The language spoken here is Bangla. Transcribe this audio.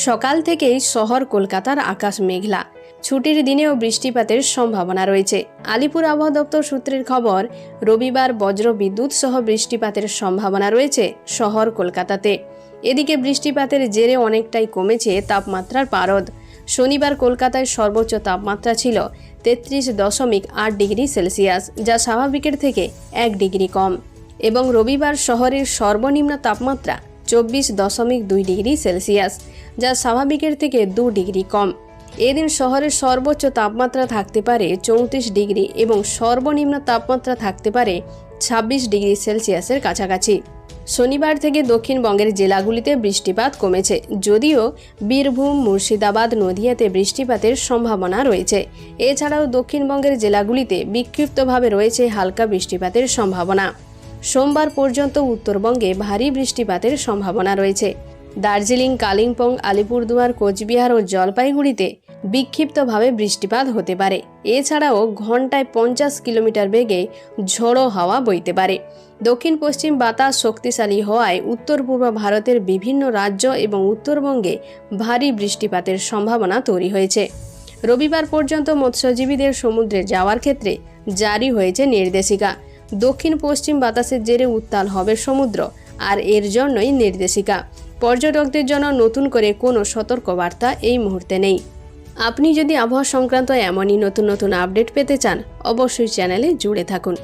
সকাল থেকেই শহর কলকাতার আকাশ মেঘলা। ছুটির দিনেও বৃষ্টিপাতের সম্ভাবনা রয়েছে। আলিপুর আবহাওয়া দপ্তর সূত্রের খবর, রবিবার বজ্র বিদ্যুৎ সহ বৃষ্টিপাতের সম্ভাবনা রয়েছে শহর কলকাতাতে। এদিকে বৃষ্টিপাতের জেরে অনেকটাই কমেছে তাপমাত্রার পারদ। শনিবার কলকাতায় সর্বোচ্চ তাপমাত্রা ছিল 33.8 ডিগ্রি সেলসিয়াস, যা স্বাভাবিকের থেকে 1 ডিগ্রি কম, এবং রবিবার শহরের সর্বনিম্ন তাপমাত্রা 24.2 ডিগ্রি সেলসিয়াস, যা স্বাভাবিকের থেকে 2 ডিগ্রি কম। এদিন শহরের সর্বোচ্চ তাপমাত্রা থাকতে পারে 34 ডিগ্রি এবং সর্বনিম্ন তাপমাত্রা থাকতে পারে 26 ডিগ্রি সেলসিয়াসের কাছাকাছি। শনিবার থেকে দক্ষিণবঙ্গের জেলাগুলিতে বৃষ্টিপাত কমেছে, যদিও বীরভূম, মুর্শিদাবাদ, নদিয়াতে বৃষ্টিপাতের সম্ভাবনা রয়েছে। এছাড়াও দক্ষিণবঙ্গের জেলাগুলিতে বিক্ষিপ্তভাবে রয়েছে হালকা বৃষ্টিপাতের সম্ভাবনা। সোমবার পর্যন্ত উত্তরবঙ্গে ভারী বৃষ্টিপাতের সম্ভাবনা রয়েছে। দার্জিলিং, কালিম্পং, আলিপুরদুয়ার, কোচবিহার ও জলপাইগুড়িতে বিক্ষিপ্তভাবে বৃষ্টিপাত হতে পারে। এছাড়াও ঘন্টায় 50 কিলোমিটার বেগে ঝোড়ো হাওয়া বইতে পারে। দক্ষিণ পশ্চিম বাতাস শক্তিশালী হওয়ায় উত্তর পূর্ব ভারতের বিভিন্ন রাজ্য এবং উত্তরবঙ্গে ভারী বৃষ্টিপাতের সম্ভাবনা তৈরি হয়েছে। রবিবার পর্যন্ত মৎস্যজীবীদের সমুদ্রে যাওয়ার ক্ষেত্রে জারি হয়েছে নির্দেশিকা। দক্ষিণ পশ্চিম বাতাসের জেরে উত্তাল হবে সমুদ্র, আর এর জন্যই নির্দেশিকা। পর্যটকদের জন্য নতুন করে কোনো সতর্কবার্তা এই মুহূর্তে নেই। আপনি যদি আবহাওয়া সংক্রান্ত এমনই নতুন নতুন আপডেট পেতে চান, অবশ্যই চ্যানেলে জুড়ে থাকুন।